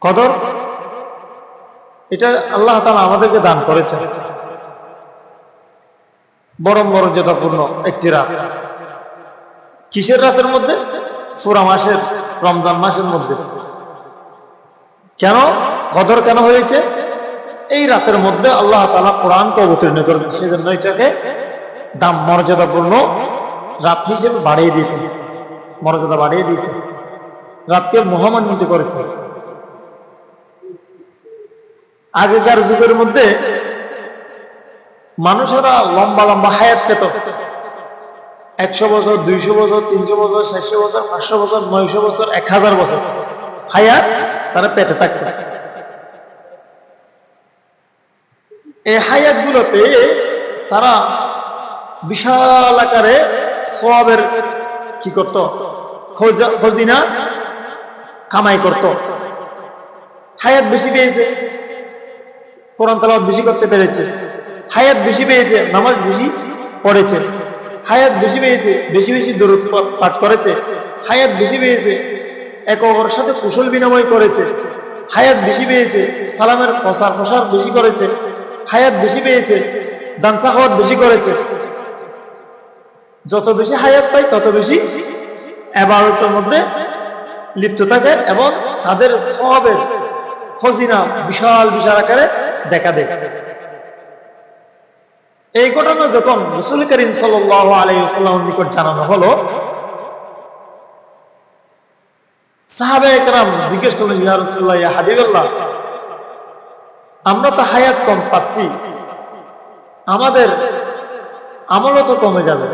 কদর এটা আল্লাহ তাআলা আমাদেরকে দান করেছেন, বড় মর্যাদাপূর্ণ একটি রাত। কিসের রাতের মধ্যে? পুরা মাসের, রমজান মাসের মধ্যে। কেন কদর কেন হয়েছে? এই রাতের মধ্যে আল্লাহ তাআলা কোরআনকে অবতীর্ণ করেছেন, সেজন্য এটাকে দাম মর্যাদাপূর্ণ রাত হিসেবে বাড়িয়ে দিয়েছেন, মর্যাদা বাড়িয়ে দিয়েছেন, রাতকে মহামান্বিত করেছে। আগেকার যুগের মধ্যে মানুষেরা লম্বা লম্বা হায়াত পেত, 100 বছর, 200 বছর, 300 বছর, 400 বছর, 500 বছর, 900 বছর, 1000 বছর হায়াত তারা পেতে থাকত। এই হায়াত গুলো পেয়ে তারা বিশাল আকারে সওয়াবের কি করত? খজিনা কামাই করত। হায়াত বেশি পেয়েছে, কোরআন তেলাওয়াত বেশি করতে পেরেছে, হায়াত বেশি পেয়েছে, নামাজ বেশি পড়েছে, হায়াত বেশি পেয়েছে, বেশি বেশি দরুদ পাঠ করেছে, হায়াত বেশি পেয়েছে, একে অপরের সাথে কুশল বিনিময় করেছে, হায়াত বেশি পেয়েছে, সালামের প্রসার বেশি করেছে, হায়াত বেশি পেয়েছে, দান সাখাওয়াত বেশি করেছে। যত বেশি হায়াত পায় তত বেশি ইবাদতের মধ্যে লিপ্ত থাকে এবং তাদের সওয়াবের খজিনা বিশাল বিশাল আকারে দেখা দেয়। এই ঘটনা যখন রাসূল করিম সাল্লাল্লাহু আলাইহি ওয়াসাল্লামের নিকট জানানো হলো, সাহাবায়ে কেরাম জিজ্ঞেস করলেন, ইয়া রাসূলুল্লাহ, ইয়া হাবিবাল্লাহ, আমরা তো হায়াত কম পাচ্ছি, আমাদের আমলও তো কমে যাবে।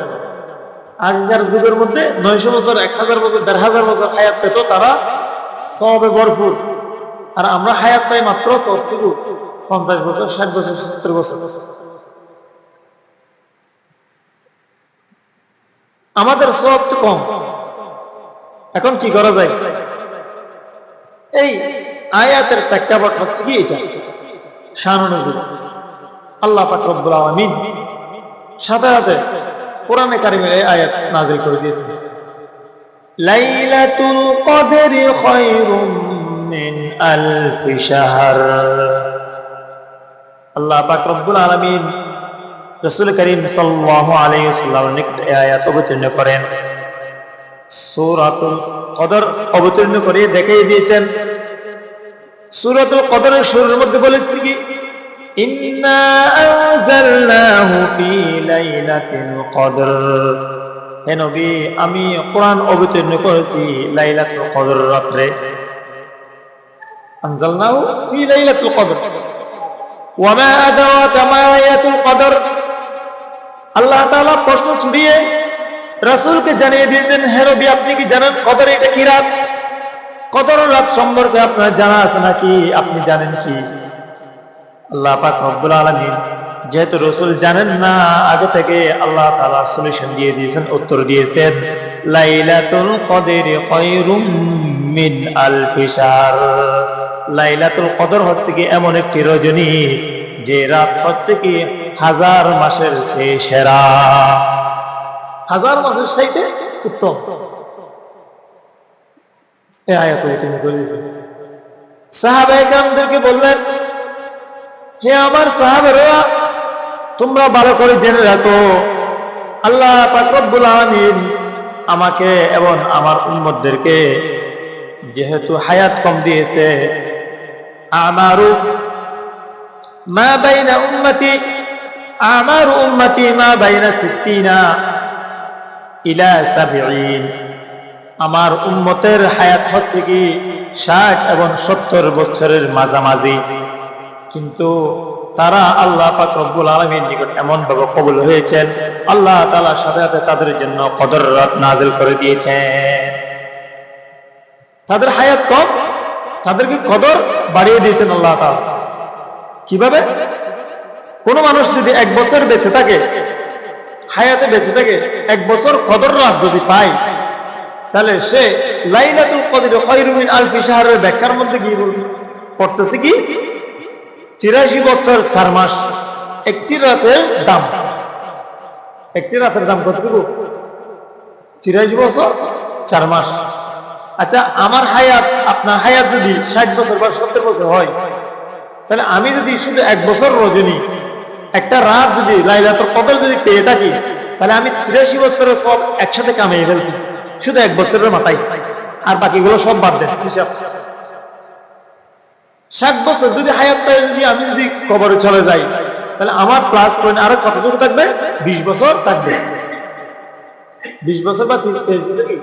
আগেকার যুগের মধ্যে 900 বছর, 1000 বছর, 1500 বছর হায়াত পেত তারা, সওয়াবে ভরপুর, আর আমরা হায়াত পাই মাত্র কতটুকু? 50 বছর, 60 বছর, 70 বছর। আমাদের সওয়াব তো কম, এখন কি করা যায়? এই আয়াতের প্রেক্ষাপট হচ্ছে কি এটা, শানুনজুল। আল্লাহ পাক রব্বুল আলামিন সাথে সাথে কোরআনে কারিমের এই আয়াত নাযিল করে দিয়েছেন, লাইলাতুল কদরি খায়রুম মিন আলফি শাহর। আল্লাহ পাক রব্বুল আলামিন রাসূল করিম সাল্লাল্লাহু আলাইহি ওয়াসাল্লামের নিকট এই আয়াত অবতীর্ণ করেন, সূরাতুল কদর অবতীর্ণ করে দেখিয়ে দিয়েছেন। সূরাতুল কদরের শুরুর মধ্যে বলেছেন কি, ইন্না আনজালনাহু ফি লাইলাতিল কদর। হে নবী, আমি কোরআন অবতীর্ণ করেছি লাইলাতুল কদর রাতে। আনজালনাহু ফি লাইলাতুল কদর। ওয়া মা আদরাকা মা লাইলাতুল কদর। আল্লাহ তাআলা প্রশ্ন ছুড়িয়ে রাসূলকে জানিয়ে দিয়েছেন, হে নবী, আপনি কি জানেন কদর এটা কি রাত? কদর রাত সম্পর্কে আপনার জানা আছে নাকি? আপনি জানেন কি? আল্লাহ পাক রব্বুল আলামিন যেহেতু রাসূল জানেন না, আগে থেকে আল্লাহ তাআলা সলিউশন দিয়ে দিয়েছেন, উত্তর দিয়েছেন, লাইলাতুল কদরি খায়রুম মিন আলফি শাহর। লাইলাতুল কদর হচ্ছে কি এমন একটি রজনী, যে রাত হচ্ছে কি 1000 মাসের চেয়ে সেরা, 1000 মাসের চাইতে উত্তম। এই আয়াত তিনি বলেছেন। সাহাবায়ে কেরামদেরকে বললেন, হে আমার সাহাবারা, তোমরা ভালো করে জেনে রাখো, আল্লাহ পাক রব্বুল আলামিন আমাকে এবং আমার উম্মতদেরকে যেহেতু হায়াত কম দিয়েছে, আমারু মা বাইনা উম্মতি, আমারু উম্মতি মা বাইনা 60 ইলা 70। আমার উম্মতের হায়াত হচ্ছে কি 60 এবং 70 বছরের মাঝামাঝি, কিন্তু তারা আল্লাহ পাক রব্বুল আলামিনের নিকট এমন ভাবে কবুল হয়েছেন, আল্লাহ তাআলা সাথে সাথে তাদের জন্য কদর রাত নাযিল করে দিয়েছেন। তাদের হায়াত কম, তাদেরকে কদর বাড়িয়ে দিয়েছেন আল্লাহ তাআলা। কিভাবে? কোন মানুষ যদি 1 বছর বেঁচে থাকে, হায়াতে বেঁচে থাকে, 1 বছর কদর রাত যদি পায়, তাহলে সে লাইলাতুল কদর খায়রুম মিন আলফি শাহরের ব্যাখ্যার মধ্যে কি পড়তেছে কি 83 বছর 4 মাস। একটি রাতের দাম, একটি রাতের দাম কতটুকু? 83 বছর 4 মাস। আচ্ছা, আমার হায়াত আপনার হায়াত যদি 60 বছর বা 70 বছর হয়, তাহলে আমি যদি শুধু 1 বছর রজনী একটা রাত যদি লাইলাতুল কদর যদি পেয়ে থাকি, তাহলে আমি 83 বছরের সব একসাথে কামিয়ে ফেলছি শুধু 1 বছরের মাথায়, আর বাকিগুলো সব বাদ দেন হিসাব। 60 বছর যদি হায়াত পাই, যদি আমি যদি কবরে চলে যাই, তাহলে আমার প্লাস পয়েন্ট আরো কতটুকু থাকবে? 20 বছর থাকবে। 20 বছর বা 23 বছর কি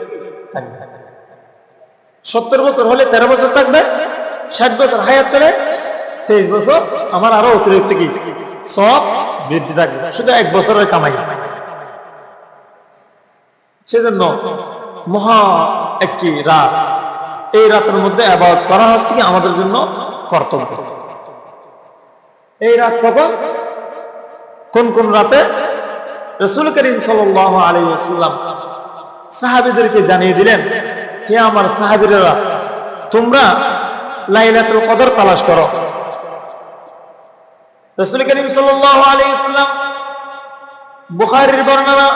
থাকবে। 70 বছর হলে 13 বছর থাকবে। 60 বছর হায়াত পেলে 23 বছর আমার আরো অতিরিক্ত কি সব বৃদ্ধি থাকবে, শুধু 1 বছরের কামাই। সেজন্য মহা একটি রাত, এই রাতের মধ্যে ইবাদত করা হচ্ছে কি আমাদের জন্য কর্তব্য। এই রাত কখন? কোন কোন রাতে? রাসূল করিম সাল্লাল্লাহু আলাইহি ওয়াসাল্লাম সাহাবীদেরকে জানিয়ে দিলেন, হে আমার সাহাবীরা, তোমরা লাইলাতুল কদর তালাশ করো। রাসূল করিম সাল্লাল্লাহু আলাইহি ওয়াসাল্লাম বুখারীর বর্ণনা,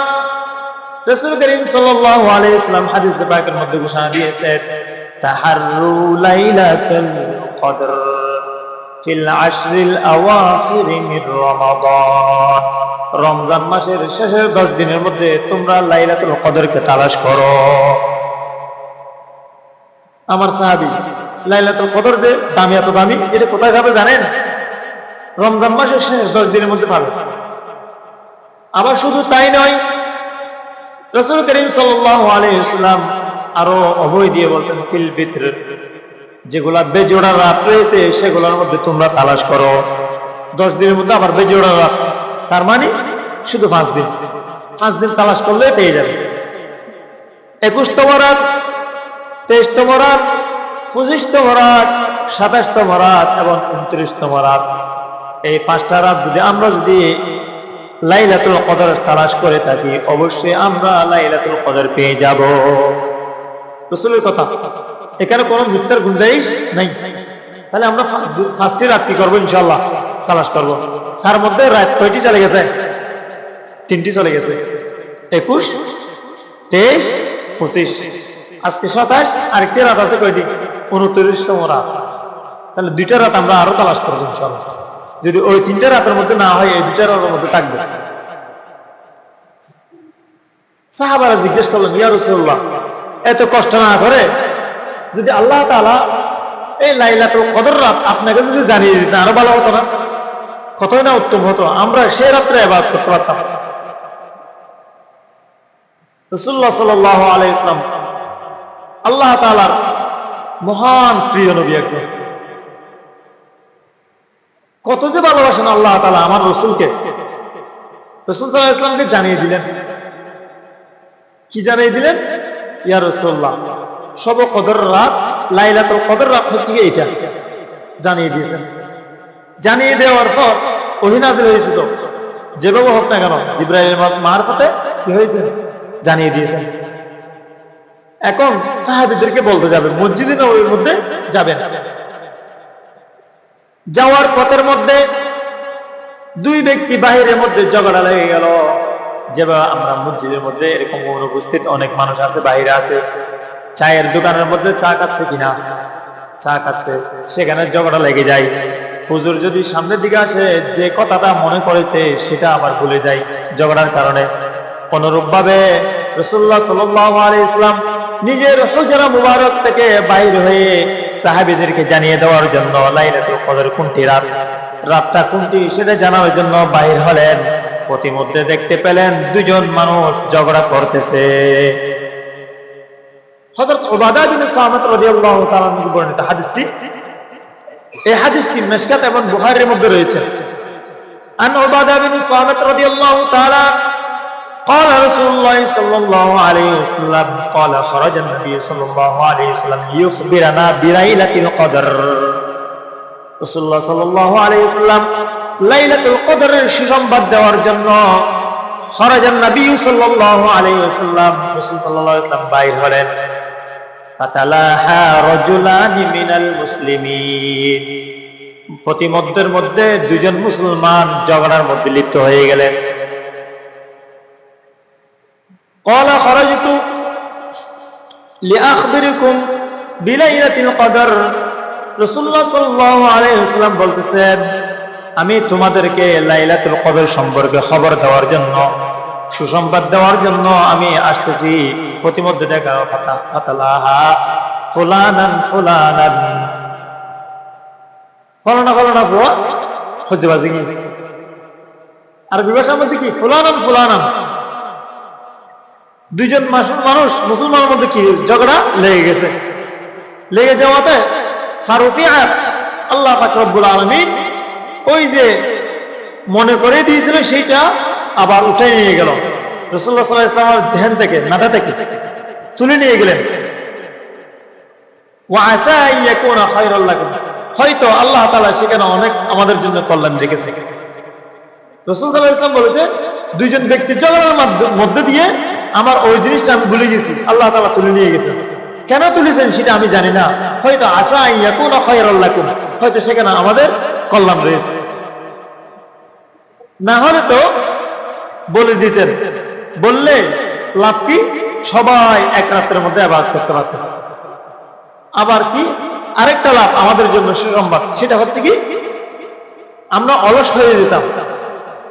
রাসূল করিম সাল্লাল্লাহু আলাইহি ওয়াসাল্লাম হাদিসে পাকের মধ্যে ঘোষণা দিয়েছেন, তাহাররু লাইলাতুল কদর ফিল আশরিল আওয়াখির মির রমাদান। রমজান মাসের শেষের 10 দিনের মধ্যে তোমরা লাইলাতুল কদরকে তালাশ করো। আমার সাহাবী লাইলাতুল কদর যে দামি, এত দামি, এটা কোথায় যাবে জানেন? রমজান মাসের শেষ 10 দিনের মধ্যে পাবে। আবার শুধু তাই নয়, রাসূল করিম সাল্লাল্লাহু আলাইহি ওয়াসাল্লাম আরো অভয় দিয়ে বলছেন, ফিল বিত্র, যেগুলা বেজোড়া রাত রয়েছে সেগুলোর মধ্যে তোমরা তালাশ করো। 10 দিনের মধ্যে আবার বেজোড়া রাত, তার মানে শুধু 5 দিন। 5 দিন তালাশ করলে পেয়ে যাবে। 21তম রাত, 23তম রাত, 25তম রাত, 27তম রাত এবং 29তম রাত, এই 5টা রাত যদি আমরা লাইলাতুল কদর তালাশ করে থাকি, অবশ্যই আমরা লাইলাতুল কদর পেয়ে যাব। রাসূলের কথা, এখানে কোনো মিথ্যার গুঞ্জাইশ নাই। তাহলে আমরা 5টি রাত কি করবো? ইনশাআল্লাহ তালাশ করব। তার মধ্যে রাত কয়টি চলে গেছে? 3টি চলে গেছে। 21, 23, 25, আজকে 27, আরেকটি রাত আছে কয়টি? 29তম রাত। তাহলে 2টা রাত আমরা আরো তালাশ করবো ইনশাআল্লাহ। যদি ওই 3টা রাতের মধ্যে না হয়, এই 2টা রাতের মধ্যে থাকবে। সাহাবারা জিজ্ঞেস করলেন, ইয়া রাসূলুল্লাহ, এত কষ্ট না করে যদি আল্লাহ তাআলা এই লাইলাতুল কদর রাত আপনাকে যদি জানিয়ে দিতেন আরো ভালো হতো না? কতই না উত্তম হতো, আমরা সেই রাত্রে ইবাদত করতে পারতাম। রাসূলুল্লাহ সাল্লাল্লাহু আলাইহি ওয়াসাল্লাম আল্লাহ তাআলার মহান প্রিয় নবী একজন। কত যে ভালোবাসেন আল্লাহ তাআলা আমার রাসূলকে। রাসূল সাল্লাল্লাহু আলাইহি ওয়াসাল্লামকে জানিয়ে দিলেন। কি জানিয়ে দিলেন? ইয়া রাসূলুল্লাহ, শব কদর রাত, লাইলাতুল কদর রাত হচ্ছে কি এইটা জানিয়ে দিয়েছেন। জানিয়ে দেওয়ার পর ওহী নাযিল হয়েছে, তো যেভাবে হোক না কেন জিবরাইলের মারফতে কি হয়েছে? জানিয়ে দিয়েছেন। এখন সাহাবীদেরকে বলতে যাবে, মসজিদে নববীর মধ্যে যাবেন। যাওয়ার পথের মধ্যে 2 ব্যক্তি বাহিরের মধ্যে ঝগড়া লেগে গেল। যেভাবে আমরা মসজিদের মধ্যে এরকম অনুপস্থিত অনেক মানুষ আছে, বাইরে আছে, চায়ের দোকানের মধ্যে চা খাচ্ছে কিনা, চা খাচ্ছে, সেখানে ঝগড়া লেগে যায়। হুজুর যদি সামনের দিকে আসে, যে কথাটা মনে করেছে সেটা আবার ভুলে যায় ঝগড়ার কারণে। অনুরূপ ভাবে রাসূলুল্লাহ সাল্লাল্লাহু আলাইহি ওয়াসাল্লাম নিজের হুজরা মুবারক থেকে বাইর হয়ে সাহাবীদেরকে জানিয়ে দেওয়ার জন্য লাইলাতুল কদর কোনটি রাত, রাতটা কোনটি সেটা জানার জন্য বাইর হলেন। প্রতিমধ্যে দেখতে পেলেন 2 জন মানুষ ঝগড়া করতেছে। হযরত উবাদা বিন সামিত রাদিয়াল্লাহু তাআলা থেকে বর্ণিত হাদিসটি, এই হাদিসটি মিশকাত এবং বুখারীর মধ্যে রয়েছে। আন উবাদা বিন সামিত রাদিয়াল্লাহু তাআলা قال رسول الله صلى الله عليه وسلم قال خرج النبي صلى الله عليه وسلم يخبرنا بليلة القدر। রাসূলুল্লাহ সাল্লাল্লাহু আলাইহি ওয়াসাল্লাম লাইলাতুল কদরের সুসংবাদ দেওয়ার জন্য খরাজান নবী সাল্লাল্লাহু আলাইহি ওয়াসাল্লাম, রাসূল সাল্লাল্লাহু আলাইহি ওয়াসাল্লাম বাইর হলেন। ফাতালাহা রাজুলানি মিনাল মুসলিমিন, প্রতিমধ্যের মধ্যে 2 জন মুসলমান ঝগড়ার মধ্যে লিপ্ত হয়ে গেলেন। ক্বালা খরাজতু, লিআখবিরুকুম বিলাইলাতিল কদর। রাসূলুল্লাহ সাল্লাল্লাহু আলাইহি ওয়াসাল্লাম বলতেছেন, আমি তোমাদেরকে লাইলাতুল কদর সম্পর্কে খবর দেওয়ার জন্য, সুসংবাদ দেওয়ার জন্য আমি আসতেছি। প্রতিমধ্যে দেখা ফাতালাহা ফুলানান ফুলানান, ফলানা ফলানা ফুয়া হজ্জবাজি। আর বিভাষার মধ্যে কি ফুলানান ফুলানান, দুইজন মানুষ মুসলমানের মধ্যে কি ঝগড়া লেগে গেছে। লেগে যাওয়াতে ফারুফিআত, আল্লাহ পাক রব্বুল আলামিন ওই যে মনে করে দিয়েছিল সেইটা আবার উঠাই নিয়ে গেল। রাসূলুল্লাহ সাল্লাল্লাহু আলাইহি ওয়াসাল্লামের জেহেন থেকে, মাথা থেকে তুলে নিয়ে গেলেন। ওয়া আসা ইয়াকুনা খায়রাল লাকুম, হয়তো আল্লাহ তাআলা সেখানে অনেক আমাদের জন্য কল্যাণ রেখেছে। রাসূল সাল্লাল্লাহু আলাইহি ওয়াসাল্লাম বলেছে, দুইজন ব্যক্তির ঝগড়ার মধ্যে দিয়ে আমার ওই জিনিসটা আমি ভুলে গেছি, আল্লাহ তাআলা তুলে নিয়ে গেছেন। কেন তুলেছেন সেটা আমি জানি না, হয়তো আসা ইয়াকুনা খায়রাল লাকুম, হয়তো সেখানে আমাদের কল্যাণ রয়েছে। না হলে তো বলে দিতেন, বললে লাভ কি, সবাই এক রাতের মধ্যে ইবাদত করতে পারত। আবার কি আরেকটা লাভ আমাদের জন্য সুসংবাদ, সেটা হচ্ছে কি আমরা অলস হয়ে যেতাম,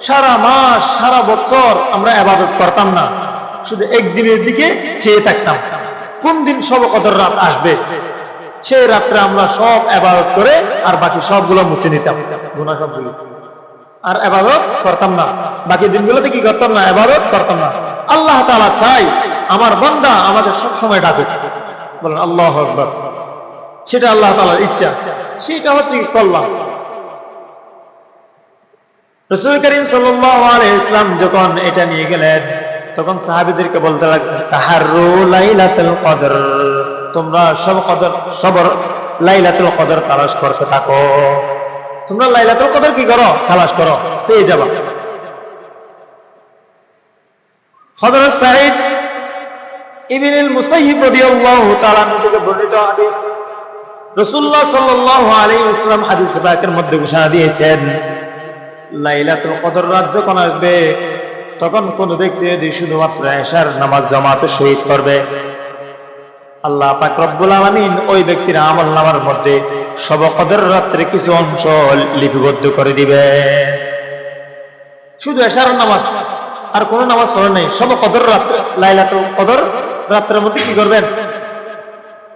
সারা মাস সারা বছর আমরা ইবাদত করতাম না, শুধু একদিনের দিকে চেয়ে থাকতাম কোন দিন শবে কদর রাত আসবে। সেই রাত্রে আমরা সব ইবাদত করে আর বাকি সবগুলো মুছে নিতাম, গুনাহ সবগুলো, আর ইবাদত করতাম না। বাকি দিনগুলোতে কি করতাম না, ইবাদত করতাম না। আল্লাহ তাআলা চাই আমার বান্দা আমাদের সব সময় ডাকে, বলেন আল্লাহু আকবার। সেটা আল্লাহ তাআলার ইচ্ছা, সেটা হচ্ছে কল্যাণ। রাসূল করিম সাল্লাল্লাহু আলাইহি ওয়াসাল্লাম যখন এটা নিয়ে গেলেন, তখন সাহাবীদেরকে বলতে লাগলেন, তাহাররু লাইলাতুল কদর, তোমরা সব লাইলাতুল কদর তালাশ করতে থাকো। তোমরা লাইলাতুল কদর কি করো, তালাশ করো, পেয়ে যাবা। হযরত সাঈদ ইবনুল মুসাইয়িব রাদিয়াল্লাহু তাআলা থেকে বর্ণিত হাদিস, রাসূলুল্লাহ সাল্লাল্লাহু আলাইহি ওয়াসাল্লাম হাদিস পাকের মধ্যে ঘোষণা দিয়েছেন, লাইলাতুল কদর রাত যখন আসবে, তখন কোন ব্যক্তি যদি শুধুমাত্র এশার নামাজ জামাতের সহিত করবে, আল্লাহ পাক রব্বুল আলামিন ওই ব্যক্তির আমলনামার মধ্যে শবে কদর রাত্রে কিছু অংশ লিপিবদ্ধ করে দিবে। শুধু এশার নামাজ আর কোন নামাজ পড়ে নাই, শবে কদর রাত্রে লাইলাতুল কদর রাত্রের মধ্যে কি করবেন,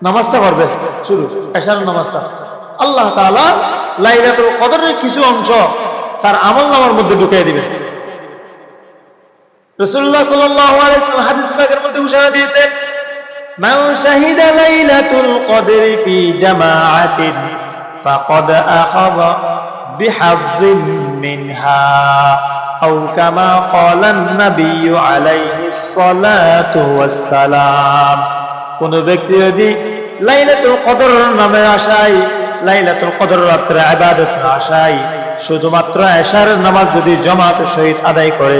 নামাজটা করবে, শুধু এশার নামাজটা। আল্লাহ তাআলা লাইলাতুল কদরের কিছু অংশ তার আমলনামার মধ্যে ঢুকিয়ে দিবেন। রাসূলুল্লাহ সাল্লাল্লাহু আলাইহি ওয়াসাল্লাম হাদিস পাকের মধ্যে ঘোষণা দিয়েছেন, মান শাহিদা লাইলাতুল কদরি ফি জামাআতিন ফাকাদ আখাযা বিহায্যিন মিনহা আও কামা ক্বালা আন-নাবিয়্যু আলাইহিস সালাতু ওয়াস সালাম। কোন ব্যক্তি যদি লাইলাতুল কদর নামে আশায়, লাইলাতুল কদর রাত্রে ইবাদত আশায় শুধুমাত্র এশার নামাজ যদি জামাতের সহিত আদায় করে,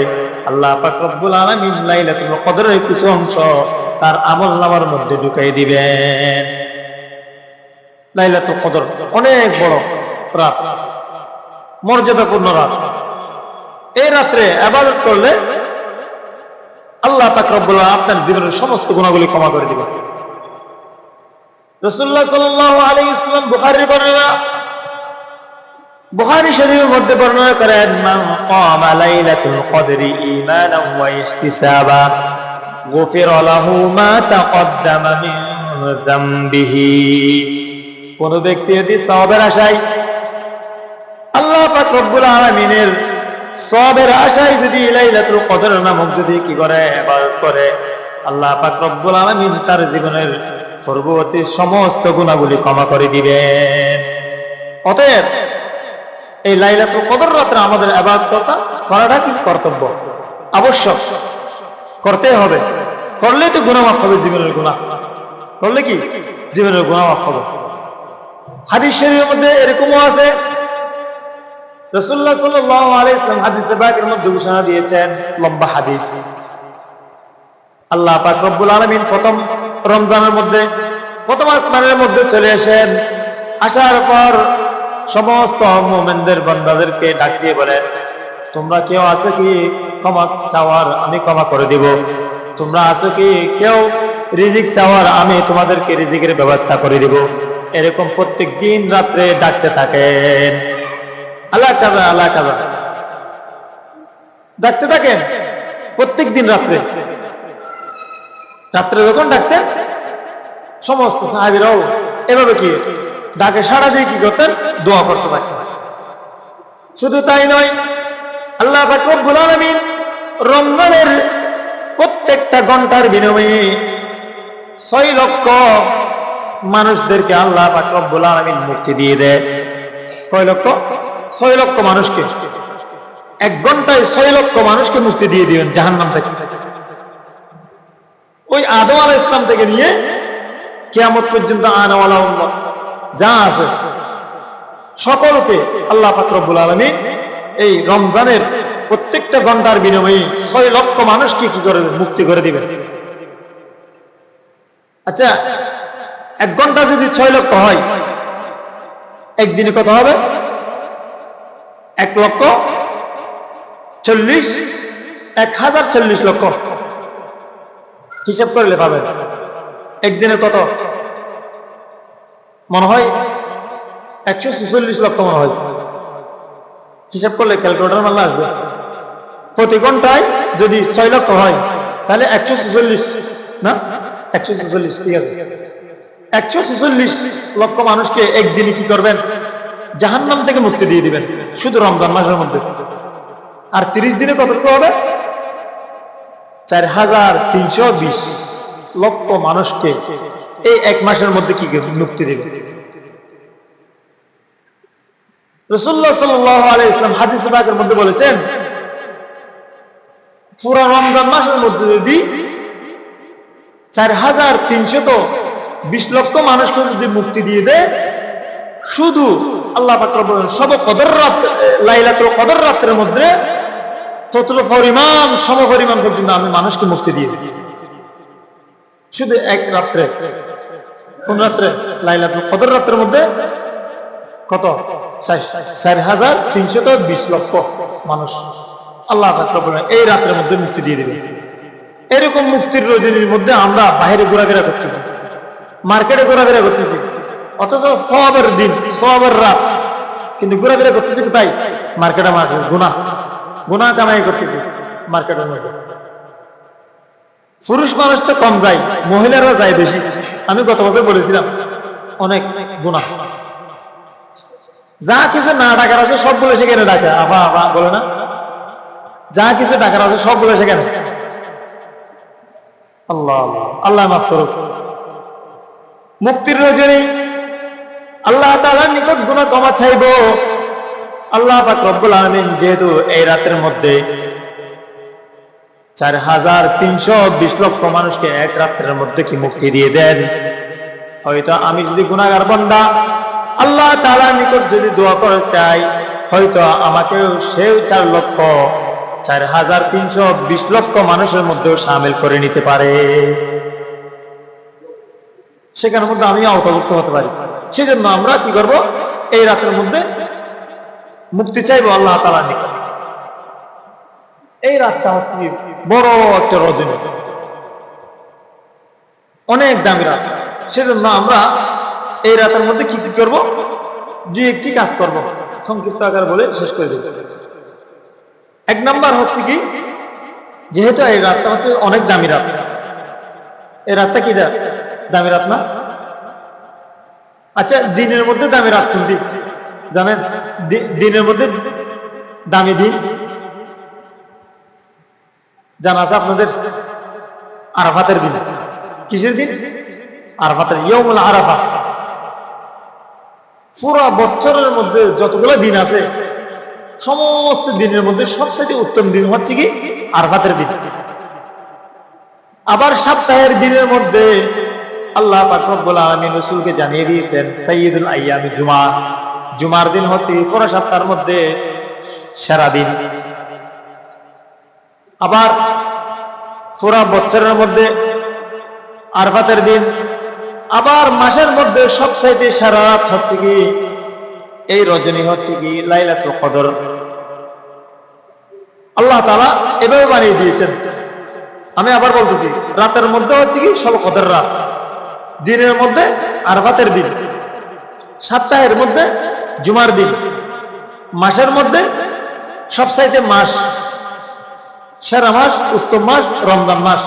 আল্লাহ পাক রব্বুল আলামিন লাইলাতুল কদরের কিছু অংশ তার আমলনামার মধ্যে ঢুকিয়ে দিবেন। লাইলাতুল কদর অনেক বড় রাত, মর্যাদাপূর্ণ রাত। এই রাত্রে ইবাদত করলে আল্লাহ পাক রব্বুল আলামিন আপনার জীবনের সমস্ত গুনাহগুলি ক্ষমা করে দিবেন। রাসূলুল্লাহ সাল্লাল্লাহু আলাইহি ওয়াসাল্লাম বুখারীর বর্ণনা, বুখারী শরীফের মধ্যে বর্ণনা করেন, মান কামা লাইলাতুল কদরি ঈমানান ওয়া ইহতিসাবা গুফিরা লাহু মা তাকদ্দামা মিন যামবিহি। কোন ব্যক্তি যদি সওয়াবের আশায়, আল্লাহ পাক রব্বুল আলামিনের সওয়াবের আশায় যদি লাইলাতুল কদর নামক যদি কি করে, ইবাদত করে, আল্লাহ পাক রব্বুল আলামিন তার জীবনের পূর্ববর্তী সমস্ত গুনাহগুলি ক্ষমা করে দিবেন। অতএব এই লাইলাতুল কদর রাতে আমাদের ইবাদত করাটা কি কর্তব্য, আবশ্যক, করতে হবে। করলে তো গুনাহ মাফ হবে, জীবনের গুনাহ করলে কি জীবনের গুনাহ মাফ হবে। হাদিস শরীফের মধ্যে এরকমও আছে, রাসূলুল্লাহ সাল্লাল্লাহু আলাইহি ওয়াসাল্লাম হাদিসে পাকের মধ্যে ঘোষণা দিয়েছেন, লম্বা হাদিস, আল্লাহ পাক রব্বুল আলামিন প্রথম রমজানের মধ্যে প্রথম আসমানের মধ্যে চলে আসেন। আসার পর সমস্ত মুমিনদের বান্দাদেরকে ডাক দিয়ে বলেন, তোমরা কেউ আছো কি ক্ষমা চাওয়ার, আমি ক্ষমা করে দিব। তোমরা আছো কি কেউ রিজিক চাওয়ার, আমি তোমাদেরকে রিজিকের ব্যবস্থা করে দিব। এরকম প্রত্যেক দিন রাত্রে ডাকতে থাকেন, আল্লাহ কাজা আল্লাহ কাজা ডাকতে থাকেন প্রত্যেক দিন রাত্রে। রাত্রে যখন ডাকতেন সমস্ত সাহাবীরাও এভাবে কি ডাকে সাড়া দিয়ে কি করতেন? দোয়া করতে থাকতেন। শুধু তাই নয়, আল্লাহ পাক রব্বুল আলামিন রমজানের প্রত্যেকটা ঘন্টার বিনিময়ে 6 লক্ষ মানুষদেরকে আল্লাহ পাক রব্বুল আলামিন মুক্তি দিয়ে দেয়। কয় লক্ষ? 6 লক্ষ মানুষকে। 1 ঘন্টায় 6 লক্ষ মানুষকে মুক্তি দিয়ে দিবেন জাহান্নাম থেকে। ওই আদম আলাইহিস সালাম থেকে নিয়ে কিয়ামত পর্যন্ত আনাওয়ালা উম্মত যা আছে সকলকে আল্লাহ পাক রব্বুল আলামিন এই রমজানের প্রত্যেকটা ঘন্টার বিনিময়ে 6 লক্ষ মানুষকে কি করে মুক্তি করে দিবেন। আচ্ছা, 1 ঘন্টা যদি 6 লক্ষ হয়, একদিনে কত হবে? 1,40,000 লক্ষ। হিসাব করলে পাবেন একদিনে কত মনে হয়? 146 লক্ষ মনে হয়। হিসাব করলে ক্যালকুলেটর মারলে আসবে। প্রতি ঘন্টায় যদি 6 লক্ষ হয় তাহলে 146 না 146, ঠিক আছে। 146 লক্ষ মানুষকে একদিনে কি করবেন? জাহান্নাম থেকে মুক্তি দিয়ে দিবেন শুধু রমজান মাসের মধ্যে। আর 30 দিনে কতটুকু হবে? 4,320 লক্ষ মানুষকে এই 1 মাসের মধ্যে কি মুক্তি দিবেন। রাসূলুল্লাহ সাল্লাল্লাহু আলাইহি ওয়াসাল্লাম হাদিসে পাকের মধ্যে বলেছেন, পুরো রমজান মাসের মধ্যে যদি 4,320 লক্ষ মানুষকে যদি মুক্তি দিয়ে দেয়, শুধু আল্লাহ পাক রব্বুল আলামিন সব কদর রাত, লাইলাতুল কদর রাতের মধ্যে ততটুকু পরিমাণ সমপরিমাণ পর্যন্ত আমি মানুষকে মুক্তি দিয়ে দিই শুধু 1 রাত্রে। কোন রাত্রে? লাইলাতুল কদর রাতের মধ্যে কত? 4,320 লক্ষ মানুষ আল্লাহ পাক রব্বুল আলামিন এই রাতের মধ্যে মুক্তি দিয়ে দিবে। এরকম মুক্তির রজনীর মধ্যে আমরা বাইরে ঘোরাফেরা করতেছি, মার্কেটে ঘোরাফেরা করতেছি, অথচ সওয়াবের দিন, সওয়াবের রাত, কিন্তু ঘোরাফেরা করতেছি কোথায়? মার্কেটে। গুনাহ কামাই করতেছি মার্কেটের মধ্যে। পুরুষ মানুষ তো কম যায়, মহিলারা যায় বেশি। আমি গত বছর বলেছিলাম অনেক গুনাহ, যা কিছু না ডাকার আছে সবগুলো সেখানে ডাকে। আবা বলে না, যা কিছু ডাকার আছে সবগুলো সেখানে। আল্লাহ আল্লাহ মাফ করুক। মুক্তির রজনী আল্লাহ তাআলার নিকট গুনাহ ক্ষমা চাইব। আল্লাহ পাক রব্বুল আলামিন যেহেতু এই রাতের মধ্যে 4,320 লক্ষ মানুষকে 1 রাতের মধ্যে কি মুক্তি দিয়ে দেন, হয়তো আমি যদি গুনাহগার বান্দা আল্লাহ তাআলার নিকট যদি দোয়া করে চাই, হয়তো আমাকেও সেই 4,320 লক্ষ মানুষের মধ্যেও শামিল করে নিতে পারে। সেখানের মধ্যে আমি আওতাভুক্ত হতে পারি। সেজন্য আমরা কি করব? এই রাতের মধ্যে মুক্তি চাইবো আল্লাহ তাআলার নিকট। এই রাতটা হচ্ছে বড় একটা রজনী, অনেক দামি রাত। সেজন্য আমরা এই রাতের মধ্যে কি কি করবো? 2-1টি কাজ করব, সংক্ষিপ্ত আকারে বলে শেষ করে দেব। 1 নাম্বার হচ্ছে কি, যেহেতু এই রাতটা হচ্ছে অনেক দামি রাত, এই রাতটা কি দামি রাত না? আচ্ছা, দিনের মধ্যে দামি রাত কোনটি জানেন? দিনের মধ্যে দামি দিন জানা আছে আপনাদের? আরাফাতের দিন। কিসের দিন? আরাফাতের, ইয়াউমুল আরাফা। পুরা বছরের মধ্যে যতগুলো দিন আছে সমস্ত দিনের মধ্যে সবচেয়ে উত্তম দিন হচ্ছে কি? আরাফাতের দিন। আবার সপ্তাহের দিনের মধ্যে আল্লাহ পাক রব্বুল আলামিন রাসূলকে জানিয়ে দিয়েছেন সাইয়্যিদুল আইয়ামি জুমা। জুমার দিন হচ্ছে পুরো সপ্তাহের মধ্যে সেরা দিন। আবার পুরা বছরের মধ্যে আরাফাতের দিন। আবার মাসের মধ্যে সবচাইতে সেরা রাত হচ্ছে কি? এই রজনী হচ্ছে কি? লাইলাতুল কদর। আল্লাহ তাআলা এভাবে বানিয়ে দিয়েছেন আমি আবার বলতেছি, রাতের মধ্যে হচ্ছে কি সব কদর রাত, দিনের মধ্যে আরাফাতের দিন, সপ্তাহের মধ্যে জুমার দিন, মাসের মধ্যে সবচাইতে মাস, সেরা মাস, উত্তম মাস রমজান মাস।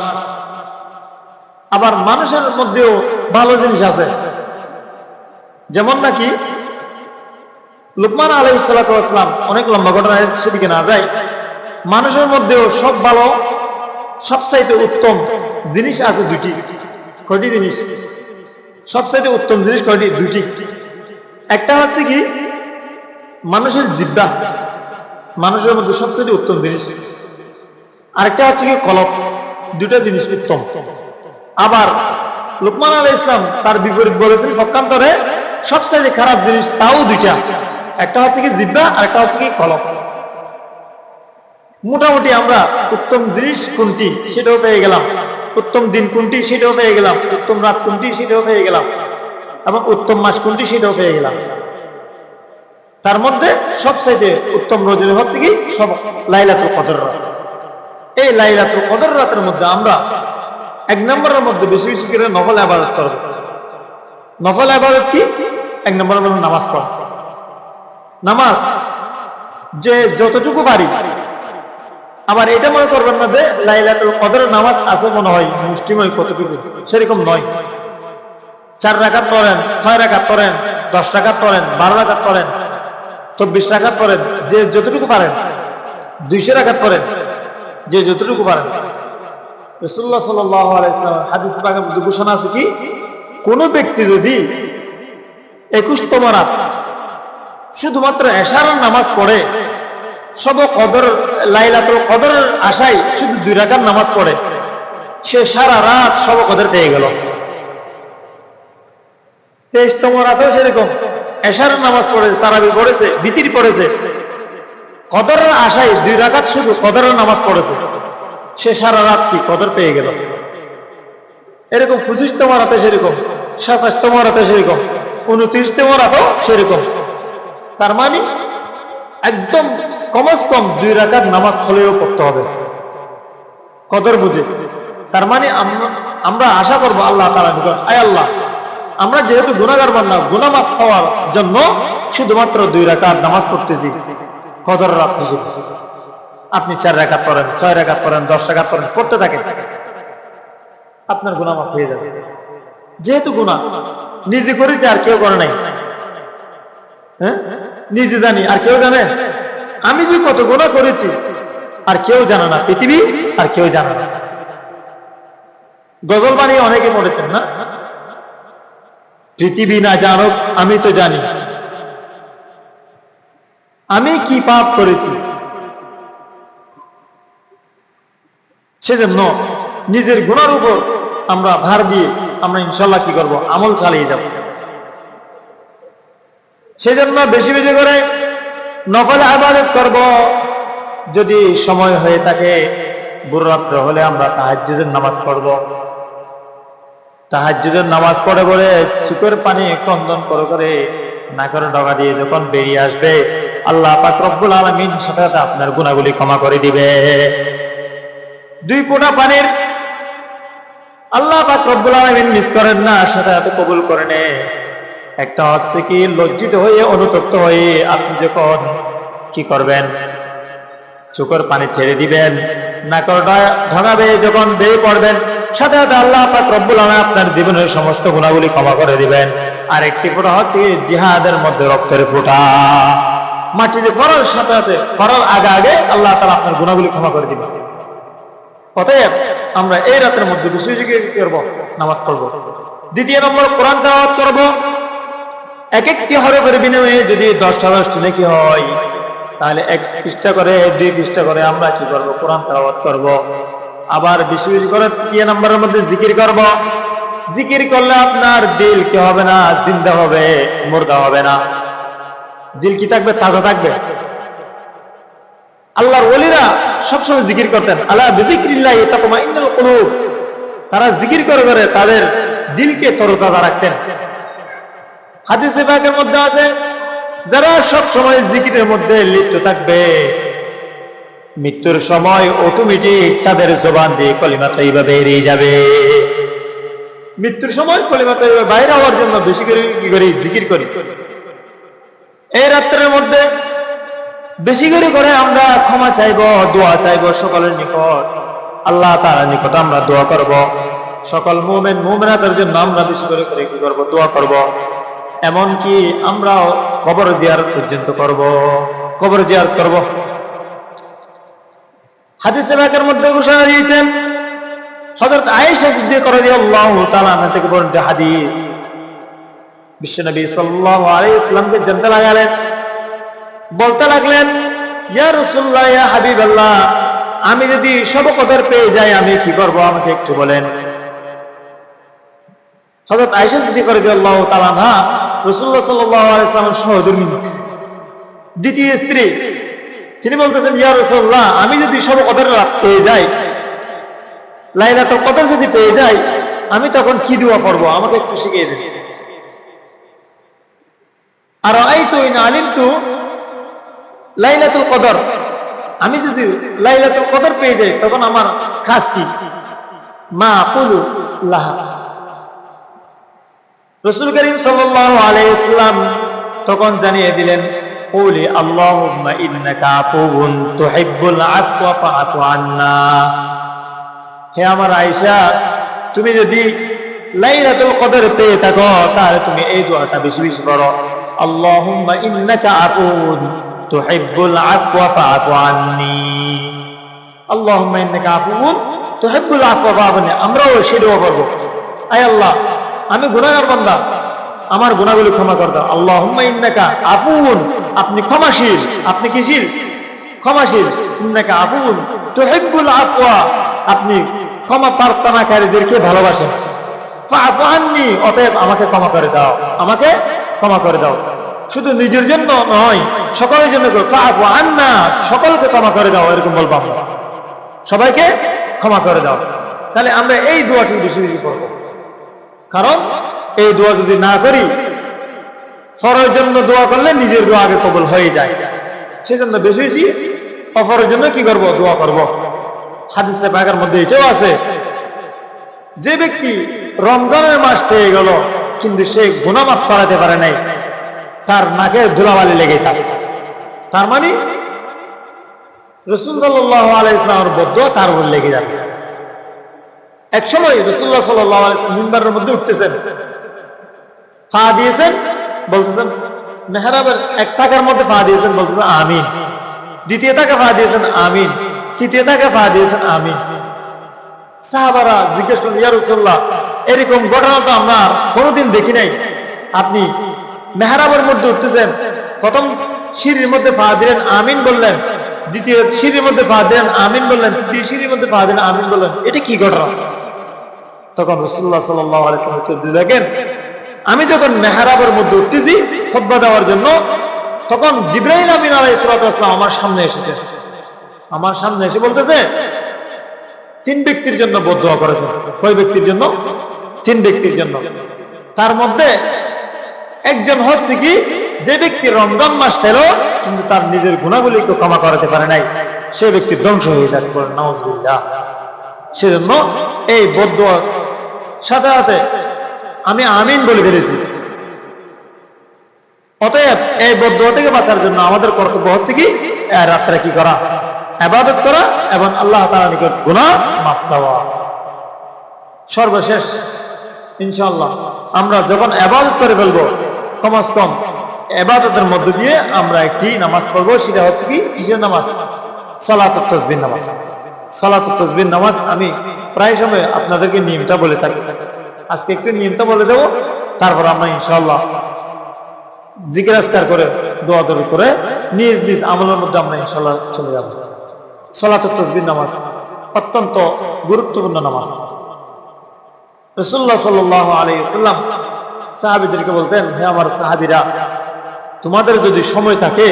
আবার মানুষের মধ্যেও ভালো জিনিস আছে, যেমন নাকি লুকমান আলাইহিস সালাতু ওয়াস সালাম, অনেক লম্বা ঘটনা, সেদিকে না যায়, মানুষের মধ্যেও সব ভালো, সবচাইতে উত্তম জিনিস আছে দুটি। কয়টি জিনিস? সবচাইতে উত্তম জিনিস কয়টি? দুটি। একটা হচ্ছে কি মানুষের জিহ্বা, মানুষের মধ্যে সবচেয়ে উত্তম জিনিস। আরেকটা হচ্ছে কি কলব। দুটা জিনিস উত্তম। আবার লুকমান আলাইহিস সালাম তার বিপরীত বলেছেন, পক্ষান্তরে সবচেয়ে খারাপ জিনিস তাও দুইটা, একটা হচ্ছে কি জিহ্বা, আর একটা হচ্ছে কি কলব। মোটামুটি আমরা উত্তম জিনিস কোনটি সেটাও পেয়ে গেলাম, উত্তম দিন কোনটি সেটাও পেয়ে গেলাম, উত্তম রাত কোনটি সেটাও পেয়ে গেলাম, এবং উত্তম মাস কোনটি সেটাও পেয়ে গেলাম। তার মধ্যে সবচাইতে উত্তম রজনী হচ্ছে কি সব লাইলাতুল কদর রাত। এই লাইলাতুল কদর রাতের মধ্যে আমরা এক নম্বরের মধ্যে বেশি বেশি করে নফল ইবাদত করব। নফল ইবাদত কি? এক নম্বরের মধ্যে নামাজ পড়া। নামাজ যে যতটুকু পারি, আবার এটা মনে করবেন না যে লাইলাতুল কদরের নামাজ আছে মনে হয় মুষ্টিময় কতটুকু, সেরকম নয়। 4 রাকাত পড়েন, 6 রাকাত পড়েন, 10 রাকাত পড়েন, 12 রাকাত পড়েন, 24 রাকাত পড়েন, যে যতটুকু পারেন, 200 রাকাত পড়েন, যে যতটুকু পারেন। রাসূলুল্লাহ সাল্লাল্লাহু আলাইহি ওয়াসাল্লাম হাদিস পাকে ঘোষণা আছে কি, কোন ব্যক্তি যদি 21তম রাত শুধুমাত্র এশার নামাজ পড়ে, সব কদর লাইলাতুল কদরের আশায় শুধু 2 রাকাত নামাজ পড়ে, সে সারা রাত সব কদর পেয়ে গেল। 23তম রাতেও সেরকম এশার নামাজ পড়ে, তারাবি পড়েছে, বিতির পড়েছে, কদরের আশায় 2 রাকাত শুধু কদরের নামাজ পড়েছে, সে সারা রাত কি কদর পেয়ে গেল। এরকম 25তম রাতে সেরকম, 27তম রাতে সেরকম, 29তম রাতেও সেরকম। তার মানে একদম কমস কম 2 রাকাত নামাজ হলেও পড়তে হবে কদর বুঝে। তার মানে আমরা আশা করবো আল্লাহ তাআলার নিকট, আয় আল্লাহ, আমরা যেহেতু গুনাহগার বান্দা, গুনাহ মাফ হওয়ার জন্য শুধুমাত্র 2 রাকাত নামাজ পড়তেছি কদর রাত হিসেবে। আপনি 4 রাকাত পড়েন, 6 রাকাত পড়েন, 10 রাকাত পড়েন, পড়তে থাকেন, আপনার গুনাহ মাফ হয়ে যাবে। যেহেতু গুনাহ নিজে করেছে, আর কেউ করে নাই, হ্যাঁ, নিজে জানি আর কেউ জানে? আমি যে কত গুনাহ করেছি আর কেউ জানে না, পৃথিবী আর কেউ জানে না। গজল বানিয়ে অনেকে পড়েছেন না, পৃথিবী না জানুক আমি তো জানি আমি কি পাপ করেছি। সেজন্য নিজের গুনার উপর আমরা ভার দিয়ে আমরা ইনশাল্লাহ কি করব, আমল চালিয়ে যাব। সেজন্য বেশি বেশি করে নফল ইবাদত করব। যদি সময় হয়ে থাকে, ভোর রাত্র হলে আমরা তাহাজ্জুদের নামাজ পড়ব। তাহাজ্জুদের নামাজ পড়ে পড়ে চোখের পানি ক্রন্দন করে করে নাকের ডগা দিয়ে যখন বেরিয়ে আসবে, আল্লাহ পাক রব্বুল আলামিন সাথে সাথে আপনার গুনাহগুলি ক্ষমা করে দিবে। 2 ফোঁটা পানির আল্লাহ পাক রব্বুল আলামিন মিস করেন না, সাথে সাথে কবুল করে নেয়। একটা হচ্ছে কি লজ্জিত হয়ে, অনুতপ্ত হয়ে আপনি যখন কি করবেন, চোখের পানি ছেড়ে দিবেন, নাকের ডগা বেয়ে যখন বেয়ে পড়বেন, সাথে সাথে আল্লাহ পাক রব্বুল আলামিন আপনার জীবনের সমস্ত গুনাহগুলি ক্ষমা করে দিবেন। আর একটি ফোঁটা হচ্ছে জিহাদের মধ্যে রক্তের ফোঁটা, মাটিতে পড়ার সাথে সাথে, পড়ার আগে আগে আল্লাহ তাআলা আপনার গুনাহগুলি ক্ষমা করে দিবেন। অতএব আমরা এই রাতের মধ্যে বেশি বেশি করব, নামাজ পড়ব। 2 নম্বর, কোরআন তেলাওয়াত করব। এক একটি হরফের বিনিময়ে যদি 10টা 10টি নেকি হয়, তাহলে 1 পৃষ্ঠা করে 2 পৃষ্ঠা করে আমরা কি করব, কোরআন তেলাওয়াত করব। আবার বেশি বেশি করে 3 নম্বরের মধ্যে জিকির করব। জিকির করলে আপনার দিল কি হবে না, জিন্দা হবে, মুর্দা হবে না। দিল কি থাকবে, তাজা থাকবে। আল্লাহর ওলিরা সবসময় জিকির করতেন, আলা বিযিকরিল্লাহি তাতমাইন্নুল কুলুব। তারা জিকির করে করে তাদের দিলকে তরতাজা রাখতেন। হাদিসে পাকের মধ্যে আছে, যারা সব সময় জিকিরের মধ্যে লিপ্ত থাকবে, মৃত্যুর সময় অটোমেটিক তাদের জবান দিয়ে কলিমা তাইয়্যিবা বেরিয়ে যাবে। মৃত্যুর সময় কলিমা তাইয়্যিবা বাইরে হওয়ার জন্য বেশি করে কি করি? জিকির করি। এই রাত্রের মধ্যে বেশি করে আমরা ক্ষমা চাইব, দোয়া চাইব সকলের নিকট। আল্লাহ তাআলার নিকট আমরা দোয়া করব। সকল মুমিন মুমিনাতের জন্য আমরা বেশি করে কি করব? দোয়া করব। এমনকি আমরাও কবর জিয়ারত পর্যন্ত করব, কবর জিয়ারত করব। হাদিসে পাকের মধ্যে ঘোষণা দিয়েছেন হযরত আয়েশা সিদ্দিকা রাদিয়াল্লাহু তাআলা আনহা থেকে বর্ণিত হাদিস, বিশ্বনবী সাল্লাল্লাহু আলাইহি ওয়াসাল্লামকে জানতে লাগলেন, বলতে লাগলেন, ইয়া রাসূলুল্লাহ, ইয়া হাবিবাল্লাহ, আমি যদি সব কদর পেয়ে যাই আমি কি করব? আমাকে একটু বলেন। হযরত আয়েশা সিদ্দিকা রাদিয়াল্লাহু তাআলা আনহা রাসূলুল্লাহ সাল্লাল্লাহু আলাইহি ওয়াসাল্লামের সহধর্মিণী, দ্বিতীয় স্ত্রী। তিনি বলতেছেন, ইয়া রাসূলুল্লাহ, আমি যদি সব কদর পেয়ে যাই, লাইলাতুল কদর যদি পেয়ে যাই, আমি তখন কি দোয়া করব? আমাকে একটু শিখিয়ে দিন। আর আইতু ইন আলিমতু লাইলাতুল কদর, আমি যদি লাইলাতুল কদর পেয়ে যাই তখন আমার কাজ কি? মা আকুলু লাহা। রাসূল করিম সাল্লাল্লাহু আলাইহি ওয়াসাল্লাম তখন জানিয়ে দিলেন, কুলি আল্লাহুম্মা ইন্নাকা আফুউন তুহিব্বুল আফওয়া ফাআফু আন্না। হে আমার আয়েশা, তুমি যদি লাইলাতুল কদর পেয়ে থাকো তাহলে তুমি এই দোয়াটা বেশি বেশি করো, আল্লাহুম্মা ইন্নাকা আফুউন তুহিব্বুল আফওয়া ফাআফু আন্নি। আল্লাহুম্মা ইন্নাকা আফুউন তুহিব্বুল আফওয়া ফাআফু আন্নি। আমরাও সেই দোয়া করব, আয় আল্লাহ, আমি গুনাহগার বান্দা, আমার গুনাহগুলো ক্ষমা করে দাও। আল্লাহুম্মা ইন্নাকা আফুউন, আপনি ক্ষমাশীল, আপনি কিশীল? ক্ষমাশীল। ইন্নাকা আফুউন তুহিব্বুল আফওয়া, আপনি ক্ষমা প্রার্থনাকারীদেরকে ভালোবাসেন। ফাআফু আন্নি, অতএব আমাকে ক্ষমা করে দাও, আমাকে ক্ষমা করে দাও। শুধু নিজের জন্য নয়, সকলের জন্য। ফাআফু আন্না, সকলকে ক্ষমা করে দাও, এরকম বলবো আমরা, সবাইকে ক্ষমা করে দাও। তাহলে আমরা এই দোয়াটি বেশি বেশি করব, কারণ এই দোয়া যদি না করি, ফরজের জন্য দোয়া করলে নিজের দোয়া আগে কবুল হয়ে যায়, সেজন্য বেশি বেশি অপরের জন্য কি করব? দোয়া করব। হাদিসে পাকের মধ্যে এটাও আছে, যে ব্যক্তি রমজানের মাস পেয়ে গেল কিন্তু সে গুনাহ মাফ করাতে পারে নাই, তার নাকে ধুলাবালি লেগে যায়। তার মানে রাসূল সাল্লাল্লাহু আলাইহি ওয়াসাল্লামের বদদোয়া তার উপর লেগে যাবে। এক সময় রাসূলুল্লাহ সাল্লাল্লাহু আলাইহি ওয়াসাল্লাম মিম্বারের মধ্যে উঠতেছেন, পা দিয়েছেন, বলতেছেন মেহরাবের এক টাকার মধ্যে পা দিয়েছেন, বলতেছেন আমিন। দ্বিতীয় টাকা পা দিয়েছেন আমিন, তৃতীয় টাকা পা দিয়েছেন আমিন। সাহাবারা জিজ্ঞেস করলেন, ইয়া রাসূলুল্লাহ, এরকম ঘটনা তো আমরা কোনোদিন দেখি নাই। আপনি মেহরাবের মধ্যে উঠতেছেন, প্রথম সিঁড়ির মধ্যে পা দিলেন, আমিন বললেন, দ্বিতীয় সিঁড়ির মধ্যে পা দিলেন, আমিন বললেন, তৃতীয় সিঁড়ির মধ্যে পা দিলেন, আমিন বললেন, এটা কি ঘটনা? তখন রাসূলুল্লাহ সাল্লাল্লাহু আলাইহি ওয়াসাল্লাম উত্তর দিয়ে দেখেন, আমি যখন মেহরাবের মধ্যে উঠতেছি খুতবা দেওয়ার জন্য, তখন জিবরাইল আমিন আলাইহিস সালাতু ওয়াস সালাম আমার সামনে এসেছে। আমার সামনে এসে বলতেছে, তিন ব্যক্তির জন্য বদদোয়া করেছেন। কয় ব্যক্তির জন্য? তিন ব্যক্তির জন্য। তার মধ্যে একজন হচ্ছে কি, যে ব্যক্তি রমজান মাস পেল কিন্তু তার নিজের গুনাহগুলিকে ক্ষমা করাতে পারে নাই, সে ব্যক্তি ধ্বংস হয়ে যাবে। নাউযুবিল্লাহ। সেজন্য এই বদদোয়ার সাথে সাথে আমি আমিন বলে ফেলেছি। অতএব এই বদদোয়া থেকে বাঁচার জন্য আমাদের কর্তব্য হচ্ছে কি, রাত্রে কি করা? ইবাদত করা এবং আল্লাহ তাআলার নিকট গুনাহ মাফ চাওয়া। সর্বশেষ ইনশাআল্লাহ আমরা যখন ইবাদত করে ফেলবো, কমস কম ইবাদতের মধ্য দিয়ে আমরা একটি নামাজ পড়বো। সেটা হচ্ছে কি, কিসের নামাজ? সালাতুত তাসবিহ নামাজ। সালাতুত তাসবিহ নামাজ আমি প্রায় সময় আপনাদেরকে নিয়মটা বলে থাকি। আজকে একটু নিয়মটা বলে দেবো, তারপর আমরা ইনশাআল্লাহ জিকির আজকার করে দোয়া দরুদ করে নিজ নিজ আমলের মধ্যে আমরা ইনশাআল্লাহ চলে যাব। সালাতুত তাসবিহ নামাজ অত্যন্ত গুরুত্বপূর্ণ নামাজ। রাসূলুল্লাহ সাল্লাল্লাহু আলাইহি ওয়াসাল্লাম সাহাবীদেরকে বলতেন, হে আমার সাহাবীরা, তোমাদের যদি সময় থাকে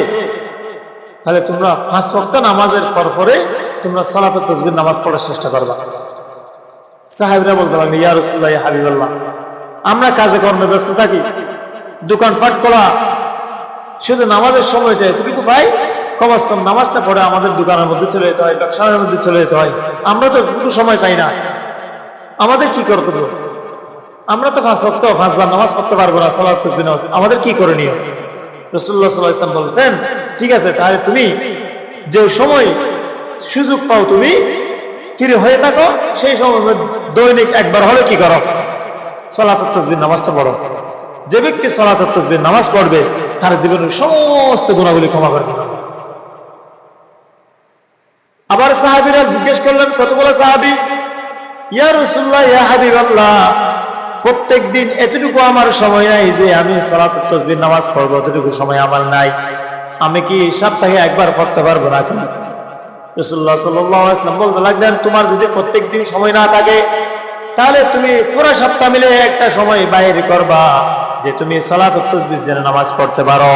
তাহলে তোমরা 5 ওয়াক্ত নামাজের পরে তোমরা সালাতুত তাসবিহ নামাজ পড়ার চেষ্টা করবা। সাহাবীরা বলতেন, ইয়া রাসূলুল্লাহ, ইয়া হাবিবাল্লাহ, আমরা কাজে কর্মে ব্যস্ত থাকি, দোকানপাট করা, শুধু নামাজের সময়টা এতটুকু পাই, কমাস কম নামাজটা পড়ে আমাদের দোকানের মধ্যে চলে যেতে হয়, ব্যবসার মধ্যে চলে যেতে হয়। আমরা তো একটু সময় পাই না। আমাদের কি কর্তব্য? আমরা তো 5 বার নামাজ পড়তে পারবো না, সালাত তাসবিহ নামাজ, আমাদের কি করণীয়? রাসূলুল্লাহ সাল্লাল্লাহু আলাইহি ওয়াসাল্লাম বলেছেন, ঠিক আছে, তাহলে তুমি যে সময় সুযোগ পাও, তুমি ফ্রি হয়ে থাকো, সেই সময় দৈনিক একবার হলে কি করো? সালাত তাসবিহ নামাজটা পড়ো। যে ব্যক্তি সালাত তাসবিহ নামাজ পড়বে, তার জীবনের সমস্ত গুনাহগুলি ক্ষমা করে দিবেন। আবার সাহাবীরা জিজ্ঞেস করলেন, কতগুলো সাহাবী, ইয়া রাসূলুল্লাহ, ইয়া হাবিবাল্লাহ, প্রত্যেক দিন এতটুকু আমার সময় নাই যে আমি সালাত তাসবিহ নামাজ পড়বো, এতটুকু সময় আমার নাই, আমি কি সপ্তাহে একবার পড়তে পারবো নাকি? রাসূলুল্লাহ সাল্লাল্লাহু আলাইহি ওয়াসাল্লাম বলতে লাগলেন, তোমার যদি প্রত্যেক দিন সময় না থাকে, তাহলে তুমি পুরো সপ্তাহ মিলে একটা সময় বাইরে করবা যে তুমি সালাত তাসবিহ যেন নামাজ পড়তে পারো।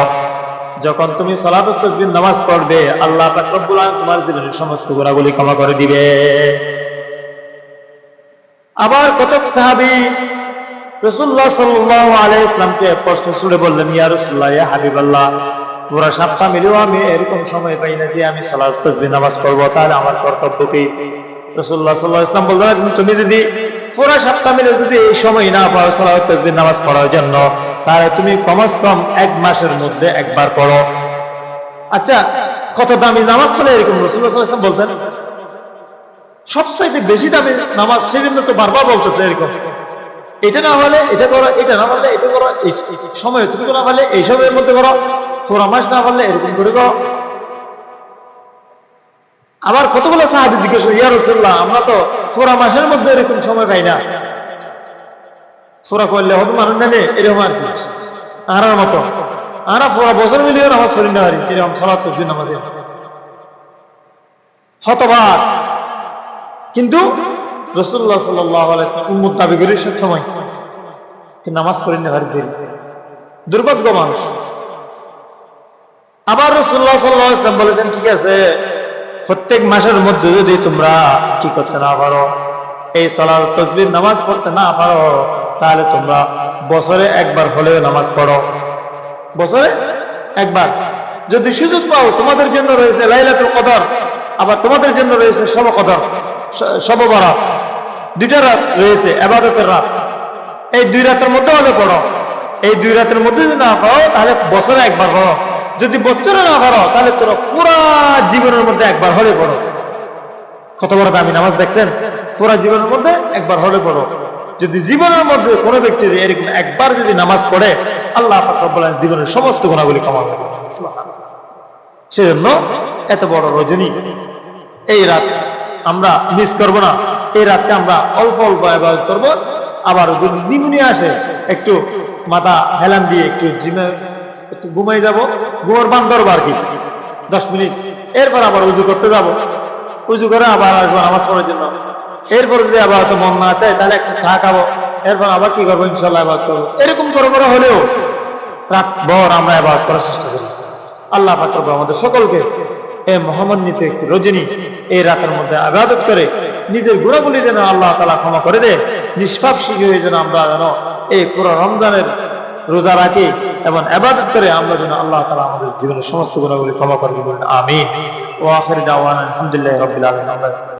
যখন তুমি সালাত তাসবিহ নামাজ পড়বে, আল্লাহ পাক রব্বুল আলামিন তোমার জীবনের সমস্ত গুনাহগুলি ক্ষমা করে দিবে। আবার কতক সাহাবী রাসূলুল্লাহ সাল্লাল্লাহু আলাইহি ওয়াসাল্লামকে প্রশ্ন ছুড়ে বললেন, ইয়া রাসূলুল্লাহ, ইয়া হাবিবাল্লাহ, পুরো সপ্তাহ মিলেও আমি এরকম সময় পাই না যে আমি সালাত তাসবিহ নামাজ পড়বো, তাহলে আমার কর্তব্য কি? রাসূলুল্লাহ সাল্লাল্লাহু আলাইহি ওয়াসাল্লাম বললেন, তুমি যদি পুরো সপ্তাহ মিলে যদি এই সময় না পাও সালাত তাসবিহ নামাজ পড়ার জন্য, তাহলে তুমি কমস কম 1 মাসের মধ্যে একবার পড়ো। আচ্ছা, কত দামি নামাজ পড়ে এরকম রাসূলুল্লাহ সাল্লাল্লাহু আলাইহি ওয়াসাল্লাম বলতেন? সবচাইতে বেশি দামি নামাজ, সেজন্য তো বারবার বলতেছে এরকম, এটা না হলে এটা করো, এটা না হলে এটা করো, এই সময় তুমি না হলে এই সময়ের মধ্যে করো, পুরো মাস না হলে এরকম করে করো। আবার কতগুলো সাহাবী জিজ্ঞেস করে, ইয়া রাসূলুল্লাহ, আমরা তো পুরো মাসের মধ্যে এরকম সময় পাই না, পুরো করলে হবে মানুষ জানে এরকম আর কি, আর মতো আমরা পুরো বছর মিলিয়ে নামাজ পড়ি না পারি এরকম সালাত তাসবিহ নামাজে হতবাক। কিন্তু রাসূলুল্লাহ সাল্লাল্লাহু আলাইহি ওয়াসাল্লাম উম্মত দাবি করে সব সময় নামাজ পড়ি না পারি, দুর্ভাগ্য মানুষ। আবার রাসূলুল্লাহ সাল্লাল্লাহু আলাইহি ওয়াসাল্লাম বলেছেন, ঠিক আছে, প্রত্যেক মাসের মধ্যে যদি তোমরা কি করতে না পারো, এই সালাত তাসবিহ নামাজ পড়তে না পারো, তাহলে তোমরা বছরে একবার হলেও নামাজ পড়ো। বছরে একবার যদি সুযোগ পাও, তোমাদের জন্য রয়েছে লাইলাতুল কদর, আবার তোমাদের জন্য রয়েছে শব কদর, শব বরাত, 2টা রাত রয়েছে ইবাদতের রাত, এই 2 রাতের মধ্যে হলে পড়ো। এই 2 রাতের মধ্যে যদি না পারো, তাহলে বছরে একবার পড়ো। যদি বছরে না পারো, তাহলে তোরা পুরা জীবনের মধ্যে একবার হলে পড়ো। কত বড় দামি নামাজ দেখছেন? পুরা জীবনের মধ্যে একবার হলে পড়ো। যদি জীবনের মধ্যে কোনো ব্যক্তি এরকম একবার যদি নামাজ পড়ে, আল্লাহ পাক রব্বুল আলামিন জীবনের সমস্ত গুনাহগুলি ক্ষমা করে দেন। সেজন্য এত বড় রজনী, এই রাত আমরা মিস করব না। এই রাতকে আমরা অল্প অল্প ইবাদত করব। আবার যদি জীবনী আসে, একটু মাথা হেলান দিয়ে একটু ঘুমাই যাব, ঘুমার বান ধরবো আর কি 10 মিনিট, এরপর আবার উজু করতে যাব, উজু করে আবার আসবো নামাজ পড়ার জন্য। এরপর যদি আবার তো মন না চায়, তাহলে একটা চা খাবো, এরপর আবার কি করবো, ইনশাল্লাহ ইবাদত করবো। এরকম করে হলেও রাত ভর আমরা ইবাদত করার চেষ্টা করি। আল্লাহ পাক আমাদের সকলকে এই মহামান্বিত একটি রজনী, এই রাতের মধ্যে ইবাদত করে নিজের গুনাহগুলি যেন আল্লাহ তাআলা ক্ষমা করে দেয়, নিষ্পাপ শিশু হয়ে যেন আমরা যেন এই পুরো রমজানের রোজা রাখি এবং ইবাদত করে আমরা যেন আল্লাহ তাআলা আমাদের জীবনের সমস্ত গুনাহগুলি ক্ষমা করে দিবেন। আমিন। ওয়া আখির দাওয়ানা আলহামদুলিল্লাহি রাব্বিল আলামিন।